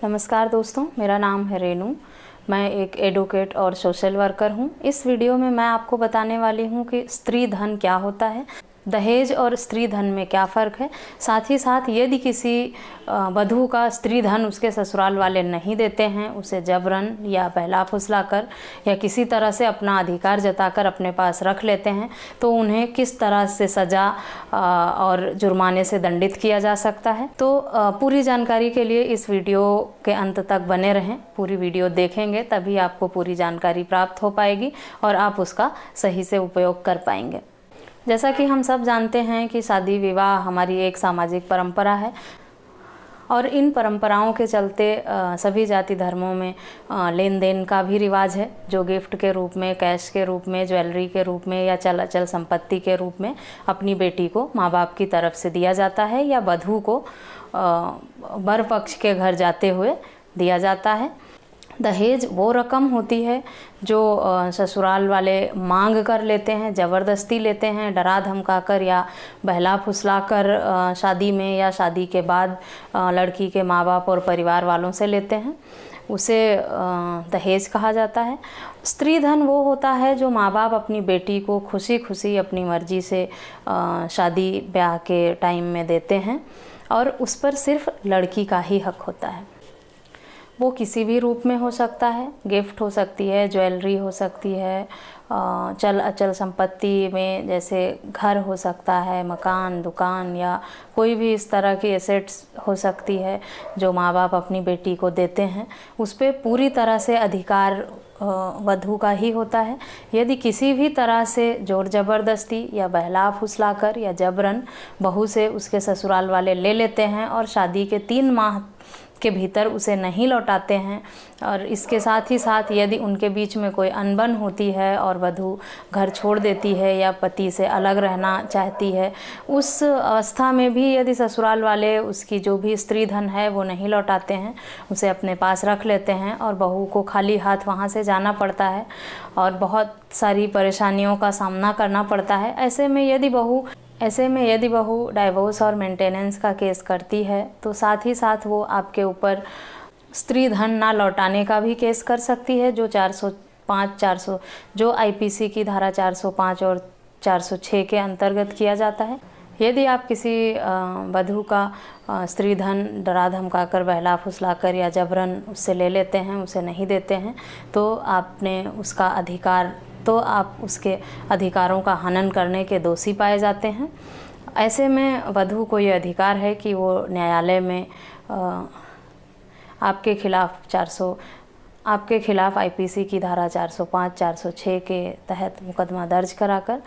नमस्कार दोस्तों, मेरा नाम है रेनू। मैं एक एडवोकेट और सोशल वर्कर हूँ। इस वीडियो में मैं आपको बताने वाली हूँ कि स्त्री धन क्या होता है, दहेज और स्त्री धन में क्या फ़र्क है। साथ ही साथ यदि किसी वधू का स्त्री धन उसके ससुराल वाले नहीं देते हैं, उसे जबरन या बहला फुसला कर या किसी तरह से अपना अधिकार जताकर अपने पास रख लेते हैं, तो उन्हें किस तरह से सज़ा और जुर्माने से दंडित किया जा सकता है। तो पूरी जानकारी के लिए इस वीडियो के अंत तक बने रहें। पूरी वीडियो देखेंगे तभी आपको पूरी जानकारी प्राप्त हो पाएगी और आप उसका सही से उपयोग कर पाएंगे। जैसा कि हम सब जानते हैं कि शादी विवाह हमारी एक सामाजिक परंपरा है और इन परंपराओं के चलते सभी जाति धर्मों में लेन देन का भी रिवाज है, जो गिफ्ट के रूप में, कैश के रूप में, ज्वेलरी के रूप में या चल अचल संपत्ति के रूप में अपनी बेटी को माँ बाप की तरफ से दिया जाता है या वधू को वर पक्ष के घर जाते हुए दिया जाता है। दहेज वो रकम होती है जो ससुराल वाले मांग कर लेते हैं, ज़बरदस्ती लेते हैं, डरा धमका कर या बहला फुसला कर शादी में या शादी के बाद लड़की के माँ बाप और परिवार वालों से लेते हैं। उसे दहेज कहा जाता है। स्त्री धन वो होता है जो माँ बाप अपनी बेटी को खुशी खुशी अपनी मर्जी से शादी ब्याह के टाइम में देते हैं और उस पर सिर्फ लड़की का ही हक होता है। वो किसी भी रूप में हो सकता है, गिफ्ट हो सकती है, ज्वेलरी हो सकती है, चल अचल संपत्ति में जैसे घर हो सकता है, मकान, दुकान या कोई भी इस तरह की एसेट्स हो सकती है जो माँ बाप अपनी बेटी को देते हैं। उस पर पूरी तरह से अधिकार वधू का ही होता है। यदि किसी भी तरह से जोर ज़बरदस्ती या बहला फुसला कर या जबरन बहू से उसके ससुराल वाले ले लेते हैं और शादी के 3 माह के भीतर उसे नहीं लौटाते हैं और इसके साथ ही साथ यदि उनके बीच में कोई अनबन होती है और वधू घर छोड़ देती है या पति से अलग रहना चाहती है, उस अवस्था में भी यदि ससुराल वाले उसकी जो भी स्त्री धन है वो नहीं लौटाते हैं, उसे अपने पास रख लेते हैं और बहू को खाली हाथ वहाँ से जाना पड़ता है और बहुत सारी परेशानियों का सामना करना पड़ता है। ऐसे में यदि बहू डाइवोर्स और मेंटेनेंस का केस करती है तो साथ ही साथ वो आपके ऊपर स्त्री धन ना लौटाने का भी केस कर सकती है, जो 405 जो आईपीसी की धारा 405 और 406 के अंतर्गत किया जाता है। यदि आप किसी वधू का स्त्री धन डरा धमका कर, बहला फुसला कर या जबरन उससे ले लेते हैं, उसे नहीं देते हैं, तो आप उसके अधिकारों का हनन करने के दोषी पाए जाते हैं। ऐसे में वधू को ये अधिकार है कि वो न्यायालय में आपके खिलाफ आईपीसी की धारा 405, 406 के तहत मुकदमा दर्ज कराकर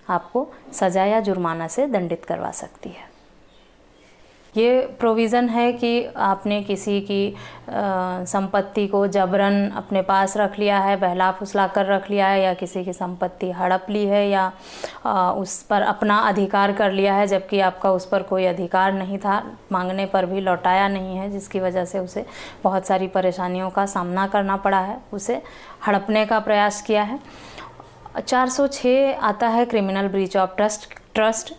आपको सज़ा या जुर्माना से दंडित करवा सकती है। ये प्रोविज़न है कि आपने किसी की संपत्ति को जबरन अपने पास रख लिया है, बहला फुसला कर रख लिया है या किसी की संपत्ति हड़प ली है या उस पर अपना अधिकार कर लिया है जबकि आपका उस पर कोई अधिकार नहीं था, मांगने पर भी लौटाया नहीं है, जिसकी वजह से उसे बहुत सारी परेशानियों का सामना करना पड़ा है, उसे हड़पने का प्रयास किया है। 406 आता है क्रिमिनल ब्रीच ऑफ ट्रस्ट।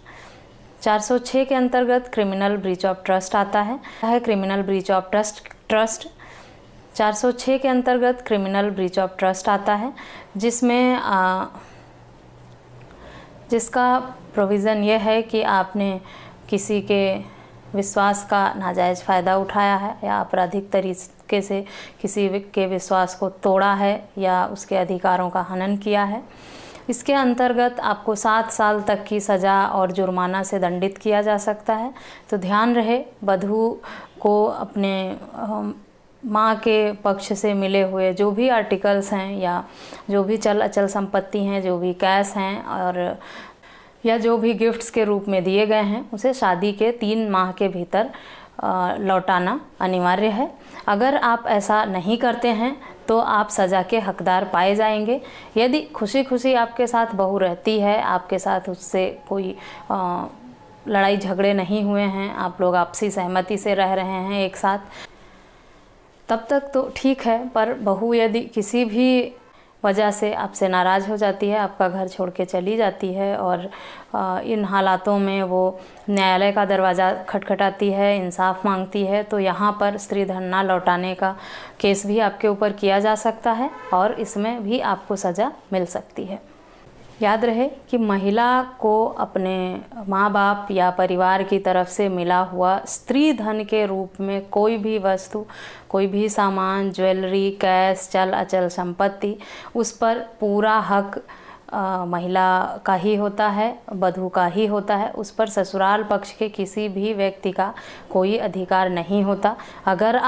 406 के अंतर्गत क्रिमिनल ब्रीच ऑफ ट्रस्ट आता है क्रिमिनल ब्रीच ऑफ ट्रस्ट। 406 के अंतर्गत क्रिमिनल ब्रीच ऑफ ट्रस्ट आता है जिसका प्रोविज़न यह है कि आपने किसी के विश्वास का नाजायज़ फ़ायदा उठाया है या आपराधिक तरीके से किसी के विश्वास को तोड़ा है या उसके अधिकारों का हनन किया है। इसके अंतर्गत आपको 7 साल तक की सज़ा और जुर्माना से दंडित किया जा सकता है। तो ध्यान रहे, वधू को अपने माँ के पक्ष से मिले हुए जो भी आर्टिकल्स हैं या जो भी चल अचल संपत्ति हैं, जो भी कैश हैं और या जो भी गिफ्ट्स के रूप में दिए गए हैं, उसे शादी के 3 माह के भीतर लौटाना अनिवार्य है। अगर आप ऐसा नहीं करते हैं तो आप सज़ा के हकदार पाए जाएंगे। यदि खुशी खुशी आपके साथ बहू रहती है, आपके साथ उससे कोई लड़ाई झगड़े नहीं हुए हैं, आप लोग आपसी सहमति से रह रहे हैं एक साथ, तब तक तो ठीक है। पर बहू यदि किसी भी वजह से आपसे नाराज़ हो जाती है, आपका घर छोड़ के चली जाती है और इन हालातों में वो न्यायालय का दरवाज़ा खटखटाती है, इंसाफ मांगती है, तो यहाँ पर स्त्री धन ना लौटाने का केस भी आपके ऊपर किया जा सकता है और इसमें भी आपको सज़ा मिल सकती है। याद रहे कि महिला को अपने माँ बाप या परिवार की तरफ से मिला हुआ स्त्री धन के रूप में कोई भी वस्तु, कोई भी सामान, ज्वेलरी, कैश, चल अचल संपत्ति, उस पर पूरा हक महिला का ही होता है, वधू का ही होता है। उस पर ससुराल पक्ष के किसी भी व्यक्ति का कोई अधिकार नहीं होता। अगर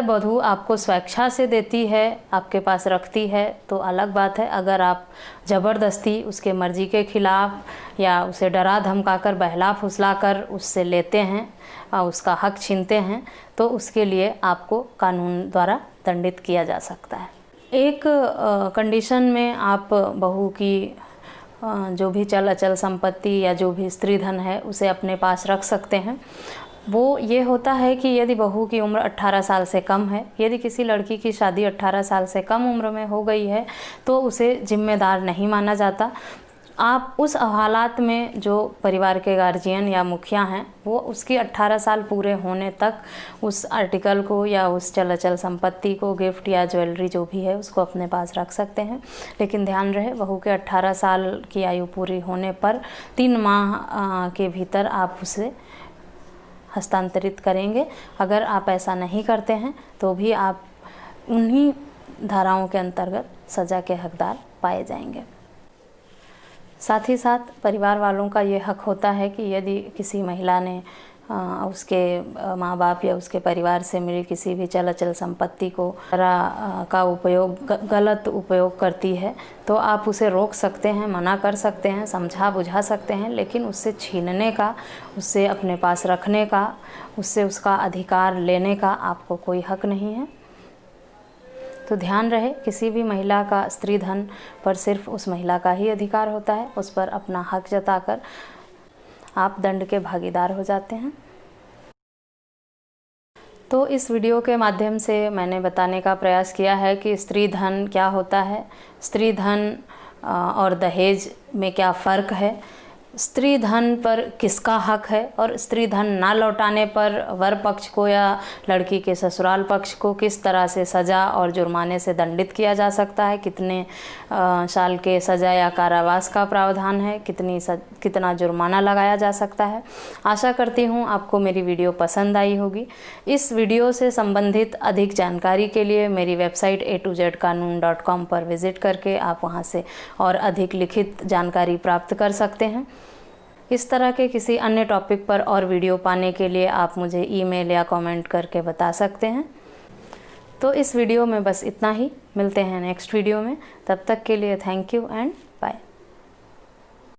वधू आपको स्वेच्छा से देती है, आपके पास रखती है तो अलग बात है। अगर आप ज़बरदस्ती उसके मर्ज़ी के ख़िलाफ़ या उसे डरा धमकाकर बहला फुसला कर उससे लेते हैं, उसका हक छीनते हैं, तो उसके लिए आपको कानून द्वारा दंडित किया जा सकता है। एक कंडीशन में आप बहू की जो भी चल अचल संपत्ति या जो भी स्त्री धन है उसे अपने पास रख सकते हैं। वो ये होता है कि यदि बहू की उम्र 18 साल से कम है, यदि किसी लड़की की शादी 18 साल से कम उम्र में हो गई है तो उसे जिम्मेदार नहीं माना जाता। आप उस हालात में जो परिवार के गार्जियन या मुखिया हैं वो उसकी 18 साल पूरे होने तक उस आर्टिकल को या उस चल अचल संपत्ति को, गिफ्ट या ज्वेलरी जो भी है, उसको अपने पास रख सकते हैं। लेकिन ध्यान रहे, बहू के 18 साल की आयु पूरी होने पर 3 माह के भीतर आप उसे हस्तांतरित करेंगे। अगर आप ऐसा नहीं करते हैं तो भी आप उन्हीं धाराओं के अंतर्गत सज़ा के हकदार पाए जाएंगे। साथ ही साथ परिवार वालों का ये हक होता है कि यदि किसी महिला ने उसके माँ बाप या उसके परिवार से मिली किसी भी चल अचल संपत्ति को गलत उपयोग करती है तो आप उसे रोक सकते हैं, मना कर सकते हैं, समझा बुझा सकते हैं, लेकिन उससे छीनने का, उससे अपने पास रखने का, उससे उसका अधिकार लेने का आपको कोई हक नहीं है। तो ध्यान रहे, किसी भी महिला का स्त्री धन पर सिर्फ उस महिला का ही अधिकार होता है। उस पर अपना हक जताकर आप दंड के भागीदार हो जाते हैं। तो इस वीडियो के माध्यम से मैंने बताने का प्रयास किया है कि स्त्री धन क्या होता है, स्त्री धन और दहेज में क्या फ़र्क है, स्त्री धन पर किसका हक है और स्त्री धन ना लौटाने पर वर पक्ष को या लड़की के ससुराल पक्ष को किस तरह से सज़ा और जुर्माने से दंडित किया जा सकता है, कितने साल के सज़ा या कारावास का प्रावधान है, कितना जुर्माना लगाया जा सकता है। आशा करती हूँ आपको मेरी वीडियो पसंद आई होगी। इस वीडियो से संबंधित अधिक जानकारी के लिए मेरी वेबसाइट a2zkanun.com पर विज़िट करके आप वहाँ से और अधिक लिखित जानकारी प्राप्त कर सकते हैं। इस तरह के किसी अन्य टॉपिक पर और वीडियो पाने के लिए आप मुझे ईमेल या कमेंट करके बता सकते हैं। तो इस वीडियो में बस इतना ही, मिलते हैं नेक्स्ट वीडियो में। तब तक के लिए थैंक यू एंड बाय।